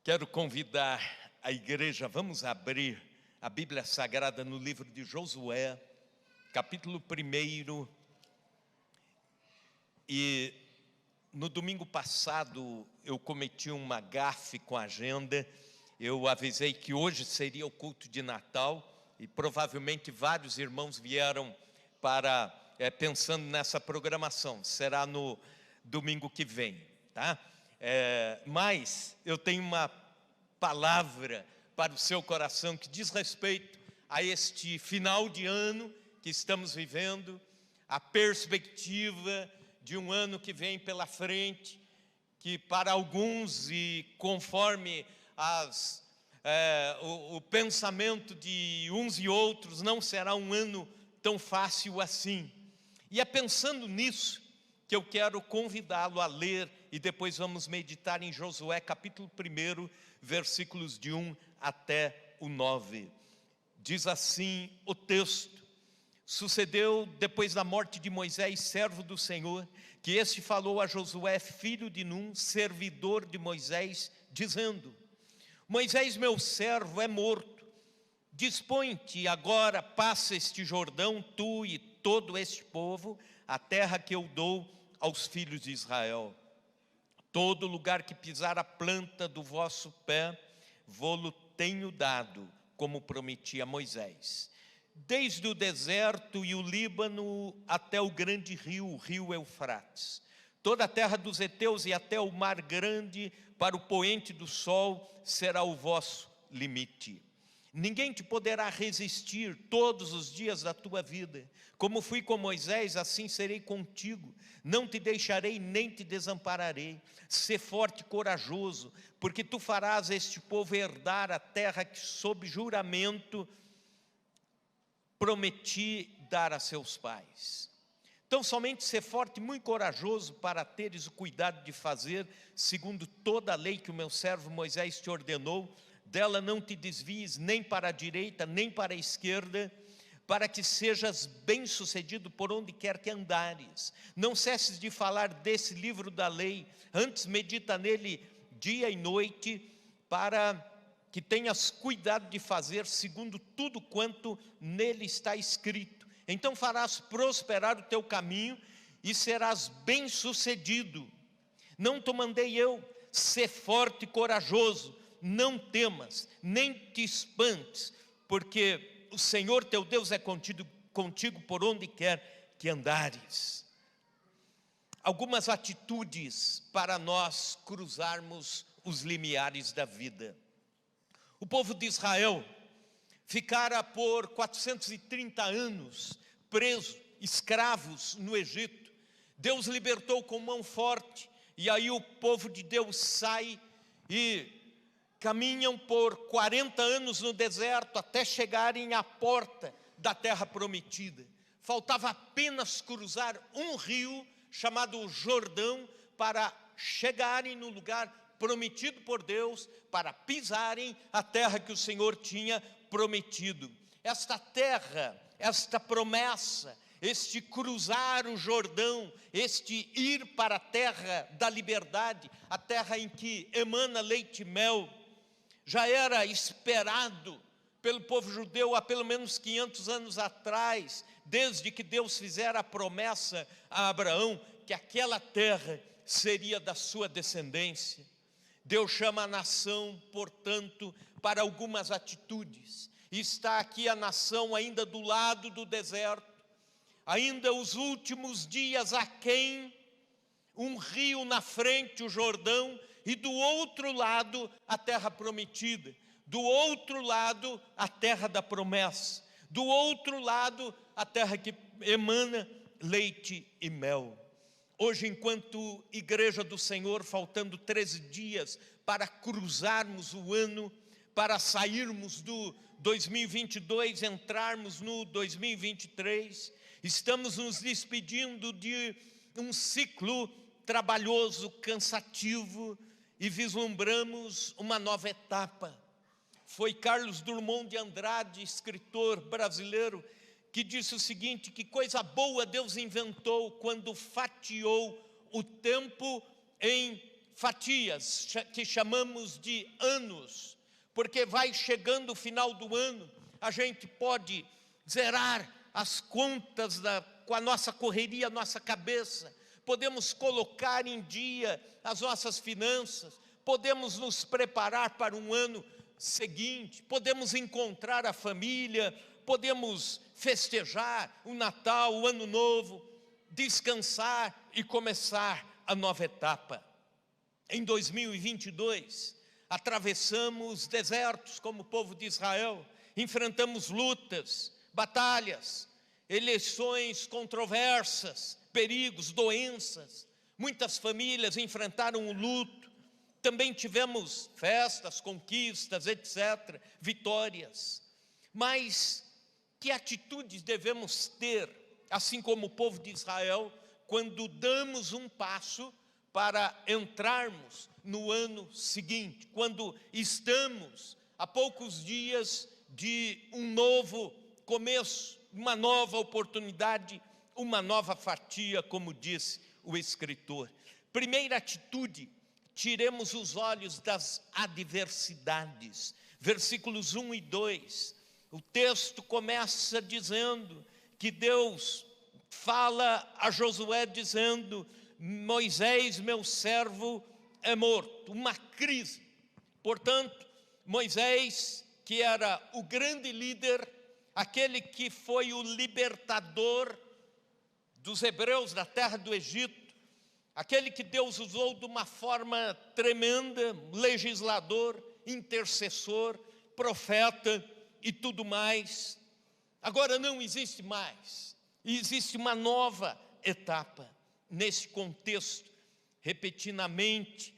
Quero convidar a igreja, vamos abrir a Bíblia Sagrada no livro de Josué, capítulo 1. E no domingo passado eu cometi uma gafe com a agenda. Eu avisei que hoje seria o culto de Natal e provavelmente vários irmãos vieram pensando nessa programação. Será no domingo que vem, tá? Mas eu tenho uma palavra para o seu coração que diz respeito a este final de ano que estamos vivendo, a perspectiva de um ano que vem pela frente, que para alguns e conforme o pensamento de uns e outros não será um ano tão fácil assim. E é pensando nisso que eu quero convidá-lo a ler e depois vamos meditar em Josué capítulo 1, versículos de 1 até o 9. Diz assim o texto: sucedeu depois da morte de Moisés, servo do Senhor, que este falou a Josué, filho de Num, servidor de Moisés, dizendo: Moisés, meu servo, é morto. Dispõe-te agora, passa este Jordão, tu e todo este povo, a terra que eu dou aos filhos de Israel. Todo lugar que pisar a planta do vosso pé, vô-lo tenho dado, como prometi a Moisés. Desde o deserto e o Líbano até o grande rio, o rio Eufrates. Toda a terra dos heteus e até o mar grande, para o poente do sol, será o vosso limite. Ninguém te poderá resistir todos os dias da tua vida. Como fui com Moisés, assim serei contigo. Não te deixarei nem te desampararei. Sê forte e corajoso, porque tu farás este povo herdar a terra que sob juramento prometi dar a seus pais. Então somente ser forte e muito corajoso para teres o cuidado de fazer segundo toda a lei que o meu servo Moisés te ordenou. Dela não te desvies nem para a direita, nem para a esquerda, para que sejas bem-sucedido por onde quer que andares. Não cesses de falar desse livro da lei, antes medita nele dia e noite, para que tenhas cuidado de fazer segundo tudo quanto nele está escrito. Então farás prosperar o teu caminho e serás bem-sucedido. Não te mandei eu, ser forte e corajoso, não temas, nem te espantes, porque o Senhor teu Deus é contigo por onde quer que andares. Algumas atitudes para nós cruzarmos os limiares da vida. O povo de Israel ficara por 430 anos preso, escravos no Egito. Deus libertou com mão forte, e aí o povo de Deus sai e caminham por 40 anos no deserto até chegarem à porta da terra prometida. Faltava apenas cruzar um rio chamado Jordão para chegarem no lugar prometido por Deus, para pisarem a terra que o Senhor tinha prometido. Esta terra, esta promessa, este cruzar o Jordão, este ir para a terra da liberdade, a terra em que emana leite e mel, já era esperado pelo povo judeu há pelo menos 500 anos atrás, desde que Deus fizera a promessa a Abraão, que aquela terra seria da sua descendência. Deus chama a nação, portanto, para algumas atitudes. Está aqui a nação ainda do lado do deserto, ainda os últimos dias aquém, um rio na frente, o Jordão, e do outro lado a terra prometida, do outro lado a terra da promessa, do outro lado a terra que emana leite e mel. Hoje, enquanto igreja do Senhor, faltando 13 dias para cruzarmos o ano, para sairmos do 2022, entrarmos no 2023, estamos nos despedindo de um ciclo trabalhoso, cansativo, e vislumbramos uma nova etapa. Foi Carlos Drummond de Andrade, escritor brasileiro, que disse o seguinte: que coisa boa Deus inventou quando fatiou o tempo em fatias que chamamos de anos, porque vai chegando o final do ano, a gente pode zerar as contas com a nossa correria, a nossa cabeça, podemos colocar em dia as nossas finanças, podemos nos preparar para um ano seguinte, podemos encontrar a família, podemos festejar o Natal, o Ano Novo, descansar e começar a nova etapa. Em 2022, atravessamos desertos como o povo de Israel, enfrentamos lutas, batalhas, eleições controversas, perigos, doenças. Muitas famílias enfrentaram o luto. Também tivemos festas, conquistas, etc., vitórias. Mas que atitudes devemos ter, assim como o povo de Israel, quando damos um passo para entrarmos no ano seguinte, quando estamos a poucos dias de um novo começo, uma nova oportunidade, uma nova fatia, como disse o escritor. Primeira atitude, tiremos os olhos das adversidades. Versículos 1 e 2, o texto começa dizendo que Deus fala a Josué dizendo: Moisés, meu servo, é morto. Uma crise. Portanto, Moisés, que era o grande líder, aquele que foi o libertador dos hebreus da terra do Egito, aquele que Deus usou de uma forma tremenda, legislador, intercessor, profeta e tudo mais, agora não existe mais. E existe uma nova etapa. Nesse contexto, repetidamente,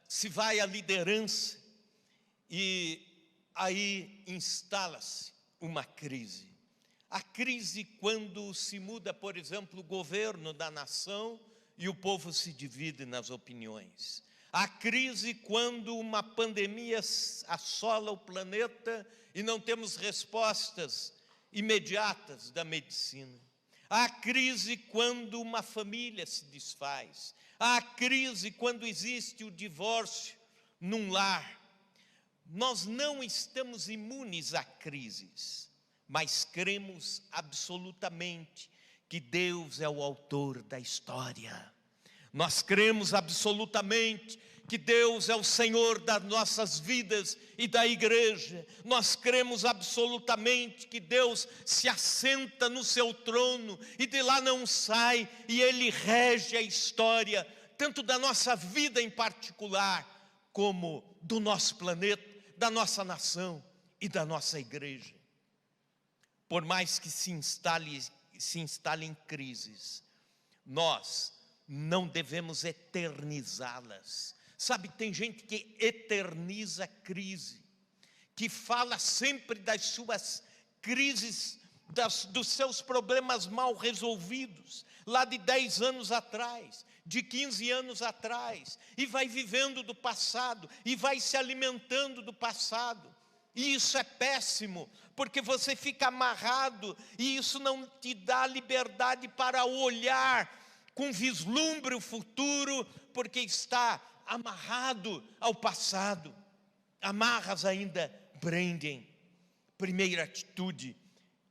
se vai à liderança e aí instala-se uma crise. A crise quando se muda, por exemplo, o governo da nação e o povo se divide nas opiniões. A crise quando uma pandemia assola o planeta e não temos respostas imediatas da medicina. Há crise quando uma família se desfaz. Há crise quando existe o divórcio num lar. Nós não estamos imunes a crises, mas cremos absolutamente que Deus é o autor da história. Nós cremos absolutamente que Deus é o Senhor das nossas vidas e da igreja. Nós cremos absolutamente que Deus se assenta no seu trono e de lá não sai, e Ele rege a história, tanto da nossa vida em particular, como do nosso planeta, da nossa nação e da nossa igreja. Por mais que se instalem crises, nós não devemos eternizá-las. Sabe, tem gente que eterniza a crise, que fala sempre das suas crises, dos seus problemas mal resolvidos, lá de 10 anos atrás, de 15 anos atrás, e vai vivendo do passado, e vai se alimentando do passado. E isso é péssimo, porque você fica amarrado, e isso não te dá liberdade para olhar com vislumbre o futuro, porque está amarrado ao passado. Amarras ainda prendem. Primeira atitude,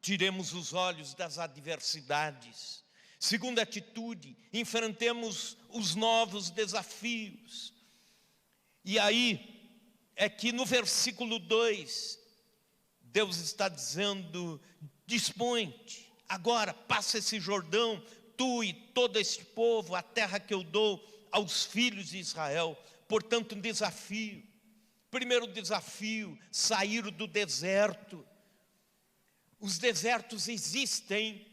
tiremos os olhos das adversidades. Segunda atitude, enfrentemos os novos desafios. E aí é que no versículo 2, Deus está dizendo: dispõe-te, agora passa esse Jordão, tu e todo este povo, a terra que eu dou aos filhos de Israel. Portanto, um desafio. Primeiro desafio, sair do deserto. Os desertos existem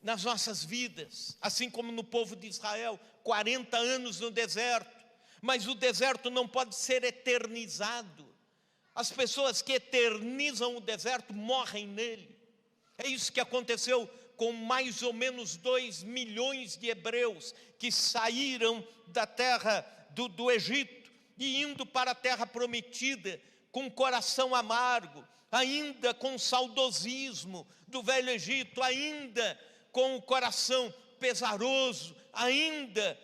nas nossas vidas, assim como no povo de Israel, 40 anos no deserto, mas o deserto não pode ser eternizado. As pessoas que eternizam o deserto morrem nele. É isso que aconteceu com mais ou menos 2 milhões de hebreus que saíram da terra do Egito e indo para a terra prometida com o coração amargo, ainda com o saudosismo do velho Egito, ainda com o coração pesaroso, ainda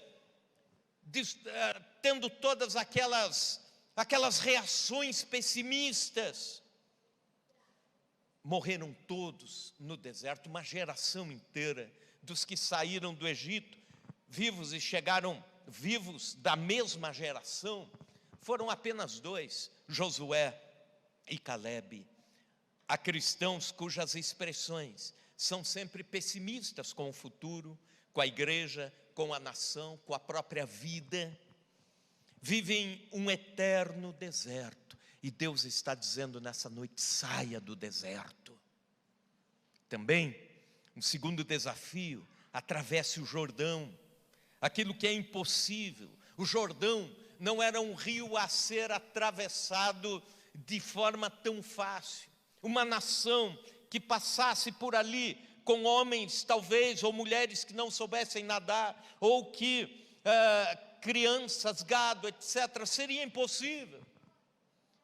tendo todas aquelas reações pessimistas. Morreram todos no deserto, uma geração inteira dos que saíram do Egito, vivos e chegaram vivos da mesma geração, foram apenas 2, Josué e Calebe. Há cristãos cujas expressões são sempre pessimistas com o futuro, com a igreja, com a nação, com a própria vida. Vivem um eterno deserto. E Deus está dizendo nessa noite, saia do deserto. Também, um segundo desafio, atravesse o Jordão. Aquilo que é impossível. O Jordão não era um rio a ser atravessado de forma tão fácil. Uma nação que passasse por ali com homens, talvez, ou mulheres que não soubessem nadar, ou que crianças, gado, etc., seria impossível.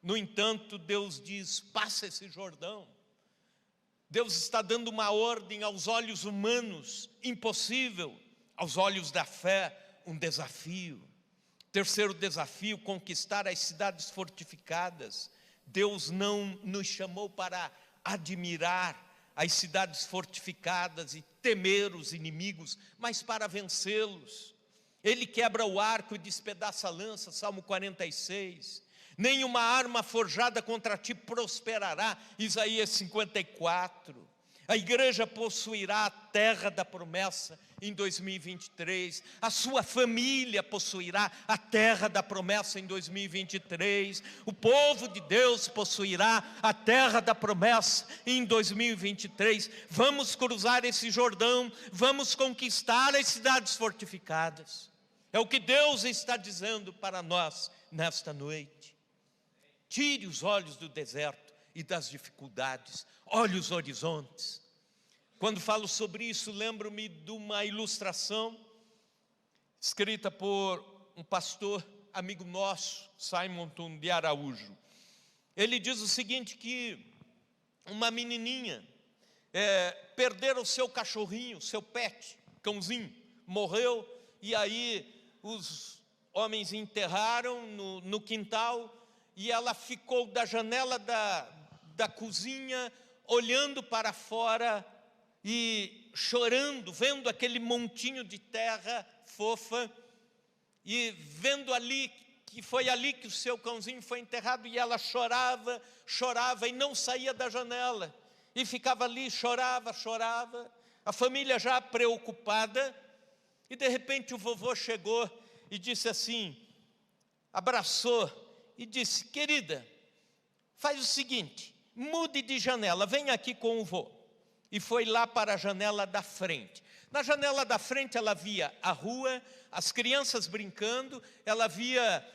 No entanto, Deus diz, passa esse Jordão. Deus está dando uma ordem aos olhos humanos, impossível, aos olhos da fé, um desafio. Terceiro desafio, conquistar as cidades fortificadas. Deus não nos chamou para admirar as cidades fortificadas e temer os inimigos, mas para vencê-los. Ele quebra o arco e despedaça a lança, Salmo 46. Nenhuma arma forjada contra ti prosperará, Isaías 54. A igreja possuirá a terra da promessa em 2023. A sua família possuirá a terra da promessa em 2023. O povo de Deus possuirá a terra da promessa em 2023. Vamos cruzar esse Jordão, vamos conquistar as cidades fortificadas. É o que Deus está dizendo para nós nesta noite. Tire os olhos do deserto e das dificuldades, olhe os horizontes. Quando falo sobre isso, lembro-me de uma ilustração escrita por um pastor amigo nosso, Simon de Araújo. Ele diz o seguinte, que uma menininha perdera o seu cachorrinho, seu pet, cãozinho, morreu, e aí os homens enterraram no quintal, e ela ficou da janela da cozinha, olhando para fora e chorando, vendo aquele montinho de terra fofa, e vendo ali, que foi ali que o seu cãozinho foi enterrado, e ela chorava, chorava, e não saía da janela, e ficava ali, chorava, a família já preocupada, e de repente o vovô chegou e disse assim, abraçou, e disse, querida, faz o seguinte, mude de janela, vem aqui com o vô. E foi lá para a janela da frente. Na janela da frente ela via a rua, as crianças brincando, ela via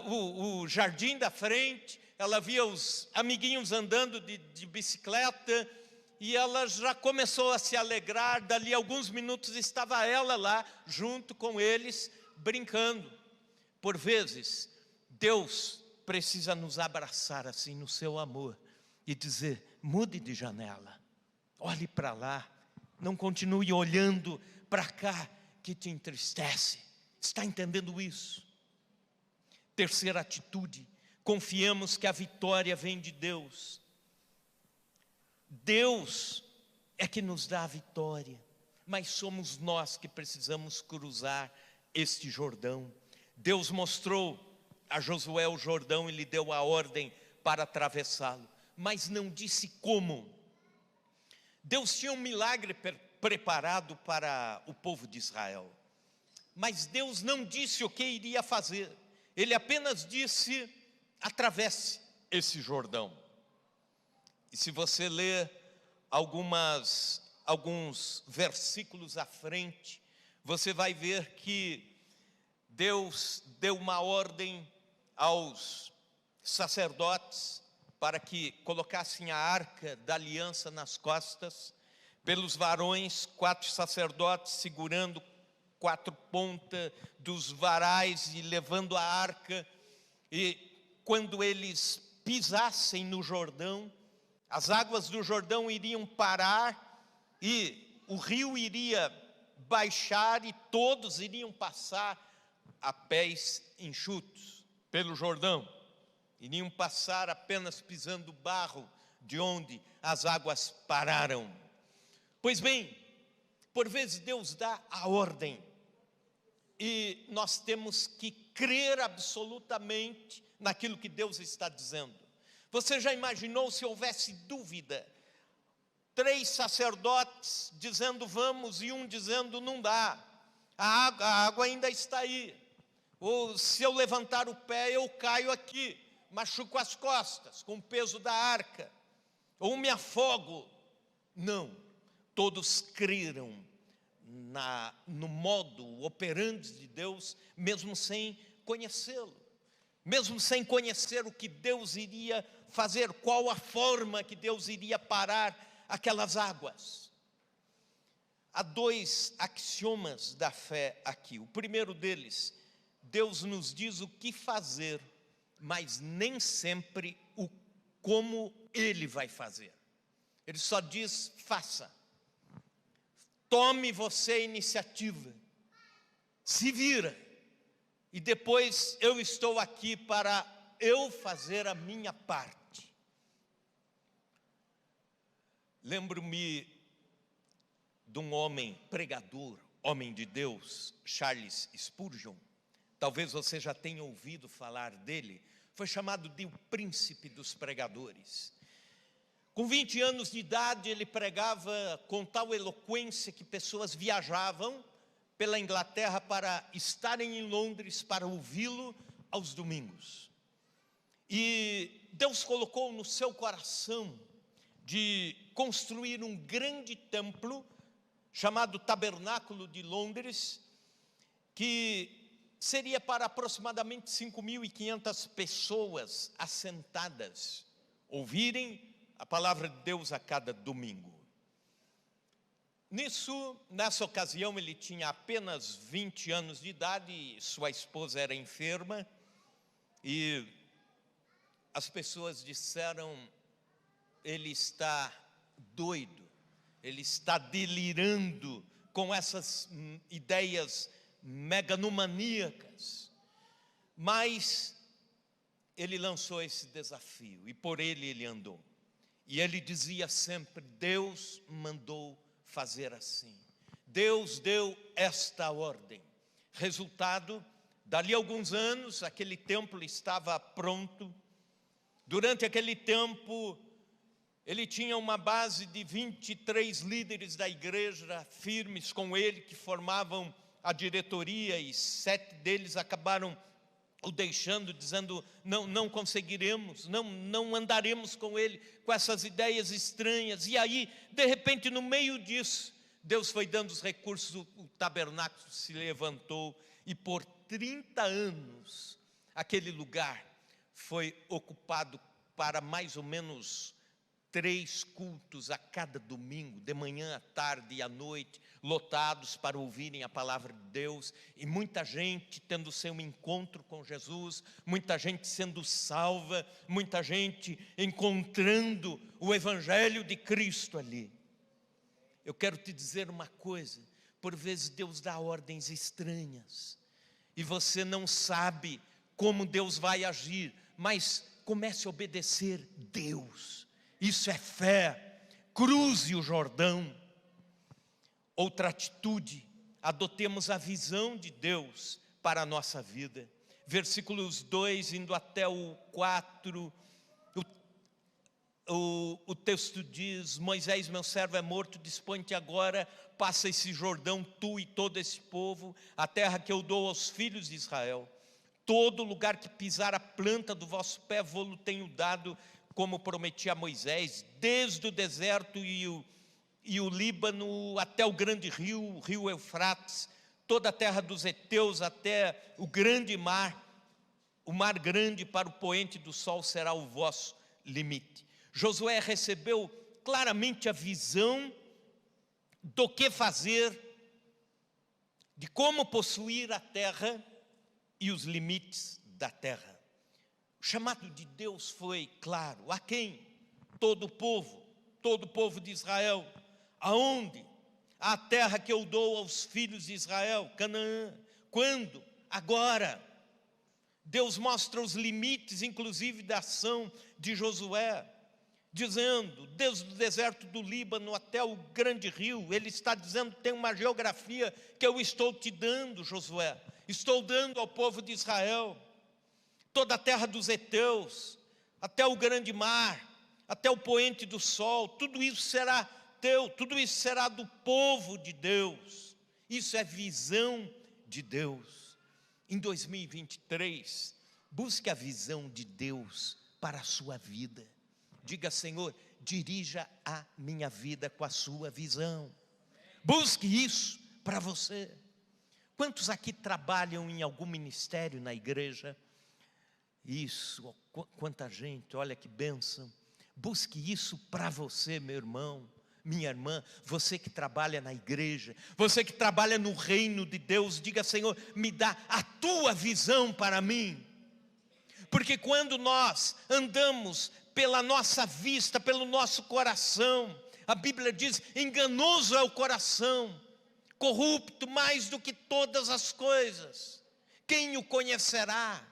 o jardim da frente, ela via os amiguinhos andando de bicicleta, e ela já começou a se alegrar. Dali a alguns minutos estava ela lá, junto com eles, brincando. Por vezes, Deus precisa nos abraçar assim no seu amor e dizer, mude de janela, olhe para lá, não continue olhando para cá que te entristece. Está entendendo isso? Terceira atitude, confiemos que a vitória vem de Deus. Deus é que nos dá a vitória, mas somos nós que precisamos cruzar este Jordão. Deus mostrou a Josué o Jordão e lhe deu a ordem para atravessá-lo, mas não disse como. Deus tinha um milagre preparado para o povo de Israel, mas Deus não disse o que iria fazer. Ele apenas disse, atravesse esse Jordão. E se você ler alguns versículos à frente, você vai ver que Deus deu uma ordem aos sacerdotes para que colocassem a arca da aliança nas costas, pelos varões, 4 sacerdotes segurando 4 pontas dos varais e levando a arca, e quando eles pisassem no Jordão, as águas do Jordão iriam parar, e o rio iria baixar, e todos iriam passar a pés enxutos pelo Jordão, iriam passar apenas pisando barro de onde as águas pararam. Pois bem, por vezes Deus dá a ordem, e nós temos que crer absolutamente naquilo que Deus está dizendo. Você já imaginou se houvesse dúvida? 3 sacerdotes dizendo vamos e um dizendo não dá. A água ainda está aí. Ou se eu levantar o pé eu caio aqui, machuco as costas com o peso da arca. Ou me afogo. Não, todos creram no modo operante de Deus, mesmo sem conhecê-lo, mesmo sem conhecer o que Deus iria fazer, qual a forma que Deus iria parar aquelas águas. Há 2 axiomas da fé aqui. O primeiro deles, Deus nos diz o que fazer, mas nem sempre o como Ele vai fazer. Ele só diz, faça. Tome você a iniciativa, se vira, e depois eu estou aqui para eu fazer a minha parte. Lembro-me de um homem pregador, homem de Deus, Charles Spurgeon. Talvez você já tenha ouvido falar dele. Foi chamado de o príncipe dos pregadores. Com 20 anos de idade, ele pregava com tal eloquência que pessoas viajavam pela Inglaterra para estarem em Londres para ouvi-lo aos domingos. E Deus colocou no seu coração de construir um grande templo chamado Tabernáculo de Londres, que seria para aproximadamente 5.500 pessoas assentadas, ouvirem a palavra de Deus a cada domingo. Nessa ocasião, ele tinha apenas 20 anos de idade, e sua esposa era enferma, e as pessoas disseram, ele está doido, ele está delirando com essas ideias megalomaníacas. Mas ele lançou esse desafio, e por ele andou. E ele dizia sempre, Deus mandou fazer assim. Deus deu esta ordem. Resultado, dali a alguns anos, aquele templo estava pronto. Durante aquele tempo, ele tinha uma base de 23 líderes da igreja firmes com ele, que formavam a diretoria, e 7 deles acabaram o deixando, dizendo, não conseguiremos, não andaremos com ele, com essas ideias estranhas. E aí, de repente, no meio disso, Deus foi dando os recursos, o tabernáculo se levantou, e por 30 anos, aquele lugar foi ocupado para mais ou menos 3 cultos a cada domingo, de manhã, à tarde e à noite, lotados para ouvirem a palavra de Deus, e muita gente tendo seu encontro com Jesus, muita gente sendo salva, muita gente encontrando o Evangelho de Cristo ali. Eu quero te dizer uma coisa, por vezes Deus dá ordens estranhas, e você não sabe como Deus vai agir, mas comece a obedecer Deus. Isso é fé. Cruze o Jordão. Outra atitude, adotemos a visão de Deus para a nossa vida. Versículos 2 indo até o 4, o texto diz, Moisés, meu servo é morto, dispõe-te agora, passa esse Jordão, tu e todo esse povo, a terra que eu dou aos filhos de Israel. Todo lugar que pisar a planta do vosso pé, vou-lo tenho dado, como prometi a Moisés, desde o deserto e o Líbano até o grande rio, o rio Eufrates, toda a terra dos heteus até o grande mar, o mar grande para o poente do sol será o vosso limite. Josué recebeu claramente a visão do que fazer, de como possuir a terra e os limites da terra. O chamado de Deus foi claro. A quem? Todo o povo de Israel. Aonde? A terra que eu dou aos filhos de Israel, Canaã. Quando? agora. Deus mostra os limites, inclusive, da ação de Josué, dizendo, desde o deserto do Líbano até o grande rio, ele está dizendo, tem uma geografia que eu estou te dando, Josué, estou dando ao povo de Israel, toda a terra dos heteus, até o grande mar, até o poente do sol, tudo isso será teu, tudo isso será do povo de Deus. Isso é visão de Deus. Em 2023, busque a visão de Deus para a sua vida. Diga, Senhor, dirija a minha vida com a sua visão. Busque isso para você. Quantos aqui trabalham em algum ministério na igreja? Isso, quanta gente, olha que bênção. Busque isso para você, meu irmão, minha irmã, você que trabalha na igreja, você que trabalha no reino de Deus, diga, Senhor, me dá a tua visão para mim. Porque quando nós andamos pela nossa vista, pelo nosso coração, a Bíblia diz, enganoso é o coração, corrupto mais do que todas as coisas, quem o conhecerá?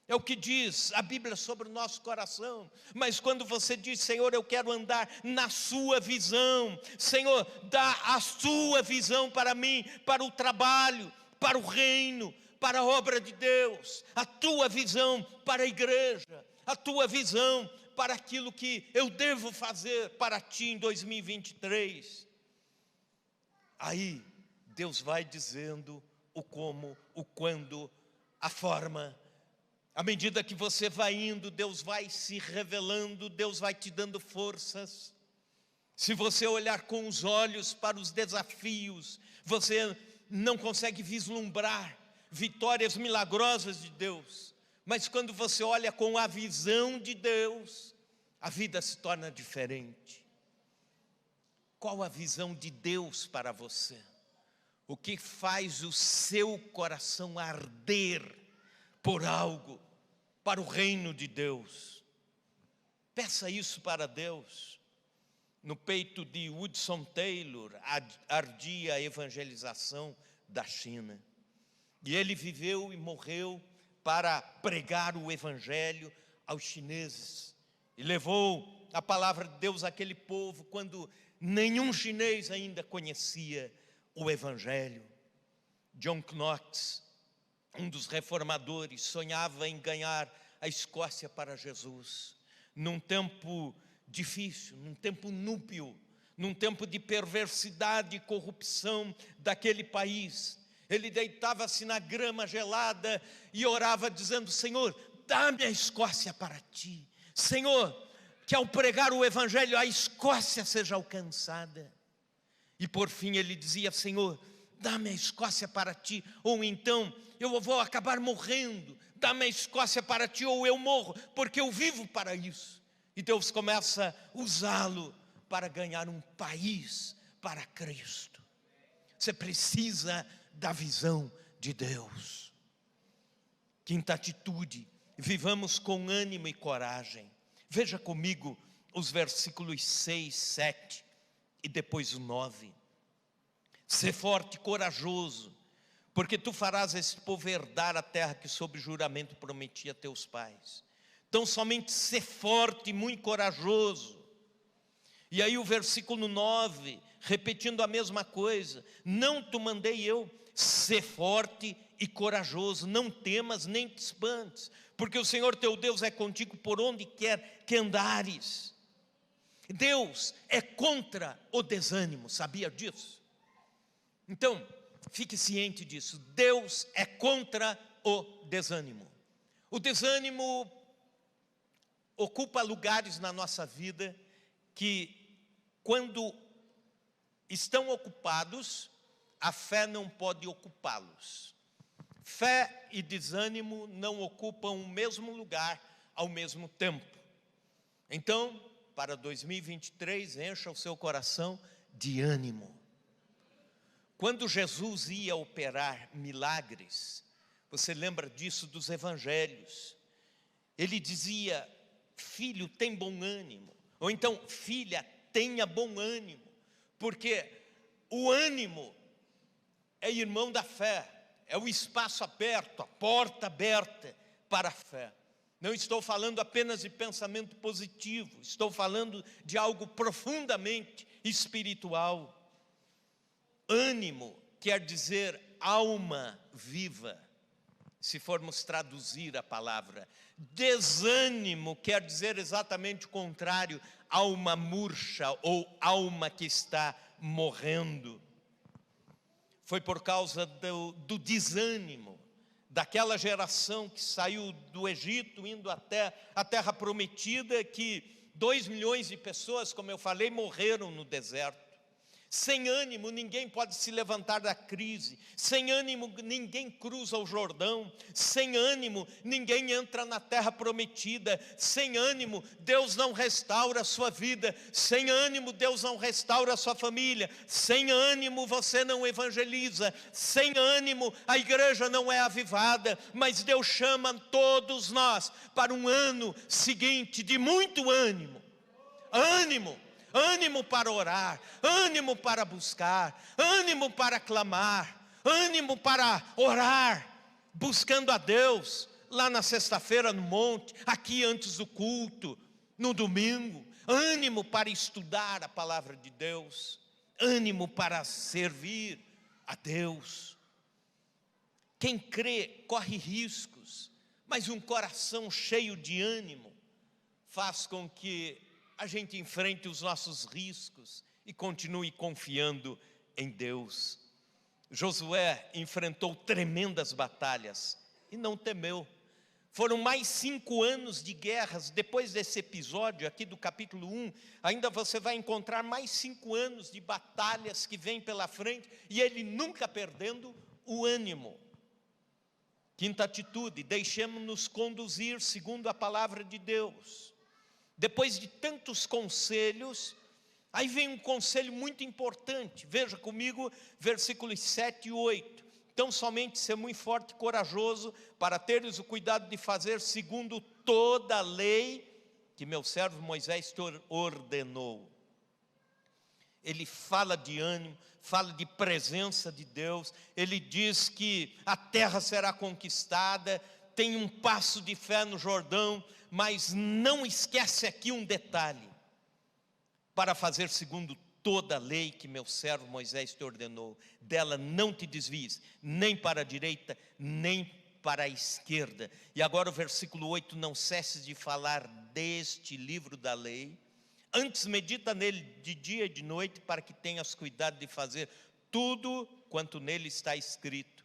É o que diz a Bíblia sobre o nosso coração. Mas quando você diz, Senhor, eu quero andar na sua visão, Senhor, dá a sua visão para mim, para o trabalho, para o reino, para a obra de Deus, a tua visão para a igreja, a tua visão para aquilo que eu devo fazer para ti em 2023. Aí Deus vai dizendo o como, o quando, a forma. À medida que você vai indo, Deus vai se revelando, Deus vai te dando forças. Se você olhar com os olhos para os desafios, você não consegue vislumbrar vitórias milagrosas de Deus. Mas quando você olha com a visão de Deus, a vida se torna diferente. Qual a visão de Deus para você? O que faz o seu coração arder por algo, para o reino de Deus? Peça isso para Deus. No peito de Hudson Taylor ardia a evangelização da China. E ele viveu e morreu para pregar o evangelho aos chineses. E levou a palavra de Deus àquele povo quando nenhum chinês ainda conhecia o evangelho. John Knox, um dos reformadores, sonhava em ganhar a Escócia para Jesus. Num tempo difícil, num tempo núbio, num tempo de perversidade e corrupção daquele país. Ele deitava-se na grama gelada e orava dizendo, Senhor, dá-me a Escócia para ti. Senhor, que ao pregar o evangelho a Escócia seja alcançada. E por fim ele dizia, Senhor, dá-me a Escócia para ti, ou então eu vou acabar morrendo. Dá-me a Escócia para ti ou eu morro, porque eu vivo para isso. E Deus começa a usá-lo para ganhar um país para Cristo. Você precisa da visão de Deus. Quinta atitude, vivamos com ânimo e coragem. Veja comigo os versículos 6, 7 e depois o 9. Ser forte e corajoso, porque tu farás esse povo herdar a terra que sob juramento prometi a teus pais. Então somente ser forte e muito corajoso. E aí o versículo 9, repetindo a mesma coisa, não te mandei eu, ser forte e corajoso, não temas nem te espantes, porque o Senhor teu Deus é contigo por onde quer que andares. Deus é contra o desânimo, sabia disso? Então, fique ciente disso, Deus é contra o desânimo. O desânimo ocupa lugares na nossa vida que, quando estão ocupados, a fé não pode ocupá-los. Fé e desânimo não ocupam o mesmo lugar ao mesmo tempo. Então, para 2023, encha o seu coração de ânimo. Quando Jesus ia operar milagres, você lembra disso dos evangelhos? Ele dizia, filho, tem bom ânimo. Ou então, filha, tenha bom ânimo. Porque o ânimo é irmão da fé, é o espaço aberto, a porta aberta para a fé. Não estou falando apenas de pensamento positivo, estou falando de algo profundamente espiritual. Ânimo quer dizer alma viva, se formos traduzir a palavra. Desânimo quer dizer exatamente o contrário, alma murcha ou alma que está morrendo. Foi por causa do desânimo daquela geração que saiu do Egito, indo até a terra prometida, que 2 milhões de pessoas, como eu falei, morreram no deserto. Sem ânimo, ninguém pode se levantar da crise. Sem ânimo, ninguém cruza o Jordão. Sem ânimo, ninguém entra na terra prometida. Sem ânimo, Deus não restaura a sua vida. Sem ânimo, Deus não restaura a sua família. Sem ânimo, você não evangeliza. Sem ânimo, a igreja não é avivada. Mas Deus chama todos nós para um ano seguinte de muito ânimo. Ânimo para orar, ânimo para buscar, ânimo para clamar, ânimo para orar, buscando a Deus, lá na sexta-feira no monte, aqui antes do culto, no domingo, ânimo para estudar a palavra de Deus, ânimo para servir a Deus. Quem crê corre riscos, mas um coração cheio de ânimo faz com que a gente enfrente os nossos riscos e continue confiando em Deus. Josué enfrentou tremendas batalhas e não temeu. Foram mais 5 anos de guerras. Depois desse episódio aqui do capítulo 1, ainda você vai encontrar mais 5 anos de batalhas que vêm pela frente, e ele nunca perdendo o ânimo. Quinta atitude: deixemos-nos conduzir segundo a palavra de Deus. Depois de tantos conselhos, aí vem um conselho muito importante. Veja comigo, versículos 7 e 8. Então somente ser muito forte e corajoso, para teres o cuidado de fazer segundo toda a lei que meu servo Moisés te ordenou. Ele fala de ânimo, fala de presença de Deus. Ele diz que a terra será conquistada, tem um passo de fé no Jordão, mas não esquece aqui um detalhe: para fazer segundo toda a lei que meu servo Moisés te ordenou, dela não te desvies, nem para a direita, nem para a esquerda. E agora o versículo 8, não cesses de falar deste livro da lei, antes medita nele de dia e de noite, para que tenhas cuidado de fazer tudo quanto nele está escrito.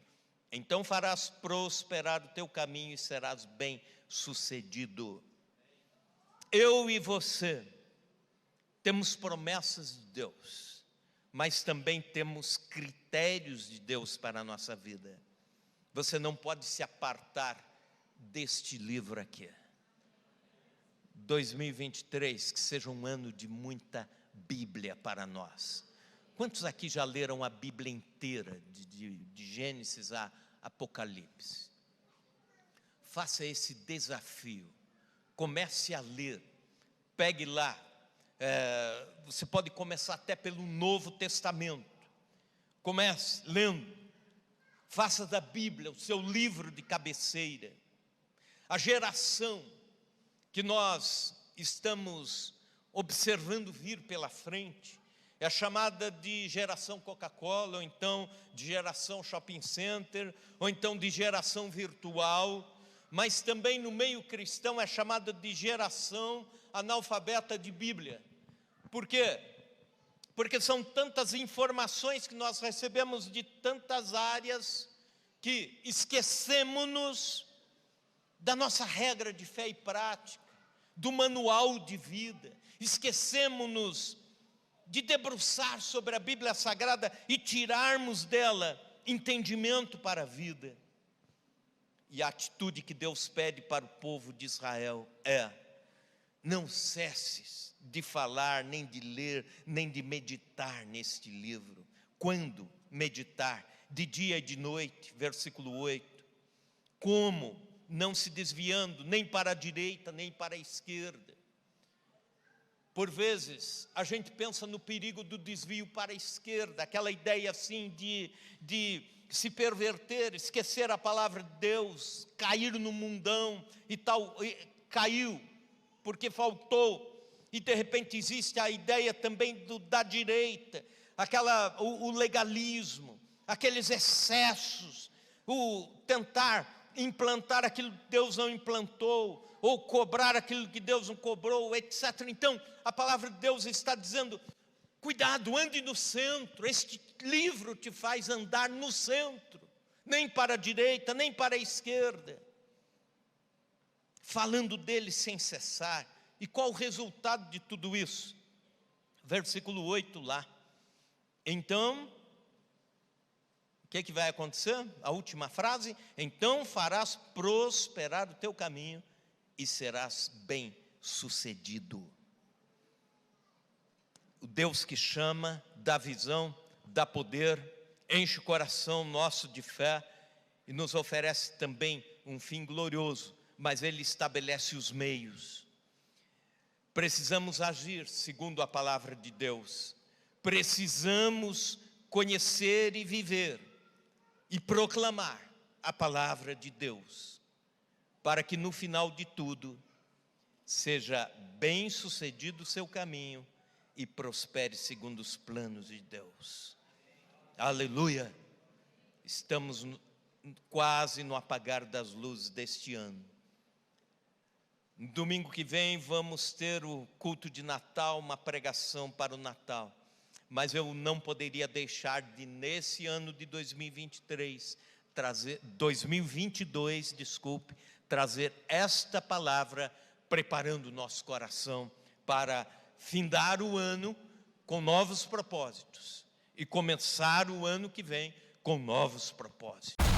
Então farás prosperar o teu caminho e serás bem sucedido. Eu e você temos promessas de Deus, mas também temos critérios de Deus para a nossa vida. Você não pode se apartar deste livro aqui. 2023, que seja um ano de muita Bíblia para nós. Quantos aqui já leram a Bíblia inteira, de Gênesis a Apocalipse? Faça esse desafio, comece a ler, pegue lá, você pode começar até pelo Novo Testamento, comece lendo, faça da Bíblia o seu livro de cabeceira. A geração que nós estamos observando vir pela frente é chamada de geração Coca-Cola, ou então de geração shopping center, ou então de geração virtual, mas também no meio cristão é chamada de geração analfabeta de Bíblia. Por quê? Porque são tantas informações que nós recebemos de tantas áreas, que esquecemos-nos da nossa regra de fé e prática, do manual de vida, esquecemos-nos de debruçar sobre a Bíblia Sagrada e tirarmos dela entendimento para a vida. E a atitude que Deus pede para o povo de Israel é: não cesses de falar, nem de ler, nem de meditar neste livro. Quando meditar? De dia e de noite, versículo 8. Como? Não se desviando nem para a direita, nem para a esquerda. Por vezes, a gente pensa no perigo do desvio para a esquerda, aquela ideia assim de se perverter, esquecer a palavra de Deus, cair no mundão e tal, caiu, porque faltou. E de repente existe a ideia também da direita, o legalismo, aqueles excessos, o tentar implantar aquilo que Deus não implantou, ou cobrar aquilo que Deus não cobrou, etc. Então, a palavra de Deus está dizendo, cuidado, ande no centro. Este livro te faz andar no centro, nem para a direita, nem para a esquerda, falando dele sem cessar. E qual o resultado de tudo isso? Versículo 8 lá. Então, o que vai acontecer? A última frase: então farás prosperar o teu caminho e serás bem sucedido. O Deus que chama, dá visão, dá poder, enche o coração nosso de fé e nos oferece também um fim glorioso, mas Ele estabelece os meios. Precisamos agir segundo a palavra de Deus, precisamos conhecer e viver e proclamar a palavra de Deus, para que no final de tudo seja bem sucedido o seu caminho e prospere segundo os planos de Deus. Aleluia! Estamos quase no apagar das luzes deste ano. No domingo que vem vamos ter o culto de Natal, uma pregação para o Natal. Mas eu não poderia deixar de, nesse ano de 2022, trazer esta palavra, preparando o nosso coração para findar o ano com novos propósitos e começar o ano que vem com novos propósitos.